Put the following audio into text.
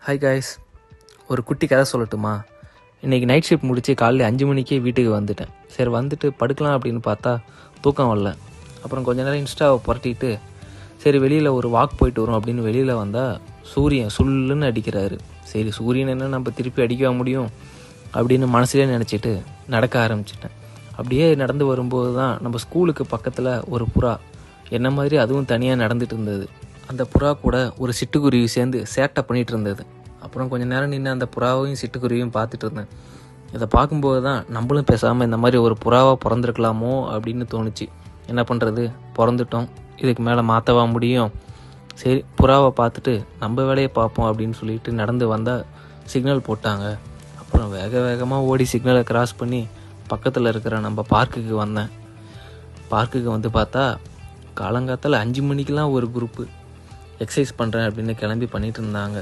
Hi guys, ஒரு குட்டி கதை சொல்லட்டுமா? இன்றைக்கி நைட் ஷிஃப்ட் முடித்து காலையில் 5 மணிக்கே வீட்டுக்கு வந்துட்டேன். சரி வந்துட்டு படுக்கலாம் அப்படின்னு பார்த்தா தூக்கம் வரல. அப்புறம் கொஞ்ச நேரம் இன்ஸ்டாவை புரட்டிட்டு சரி வெளியில் ஒரு வாக் போயிட்டு வரும் அப்படின்னு வெளியில் வந்தால் சூரியன் சுல்லுன்னு அடிக்கிறாரு. சரி சூரியன் என்ன நம்ம திருப்பி அடிக்க முடியும் அப்படின்னு மனசுலேயே நினச்சிட்டு நடக்க ஆரம்பிச்சிட்டேன். அப்படியே நடந்து வரும்போது தான் நம்ம ஸ்கூலுக்கு பக்கத்தில் ஒரு புறா என்ன மாதிரி அதுவும் தனியாக நடந்துட்டு இருந்தது. அந்த புறா கூட ஒரு சிட்டுக்குருவி சேர்ந்து சேட்டை பண்ணிகிட்டு இருந்தது. அப்புறம் கொஞ்சம் நேரம் நின்று அந்த புறாவையும் சிட்டுக்குருவியும் பார்த்துட்டு இருந்தேன். இதை பார்க்கும்போது தான் நம்மளும் பேசாமல் இந்த மாதிரி ஒரு புறாவாக பிறந்திருக்கலாமோ அப்படின்னு தோணுச்சு. என்ன பண்ணுறது, பிறந்துட்டோம், இதுக்கு மேலே மாற்றவா முடியும். சரி புறாவை பார்த்துட்டு நம்ம வேலையை பார்ப்போம் அப்படின்னு சொல்லிட்டு நடந்து வந்தால் சிக்னல் போட்டாங்க. அப்புறம் வேக வேகமாக ஓடி சிக்னலை கிராஸ் பண்ணி பக்கத்தில் இருக்கிற நம்ம பார்க்குக்கு வந்தேன். பார்க்குக்கு வந்து பார்த்தா காலங்காத்தால் 5 மணிக்கெலாம் ஒரு குரூப்பு எக்ஸசைஸ் பண்ணுறேன் அப்படின்னு கிளம்பி பண்ணிகிட்டு இருந்தாங்க.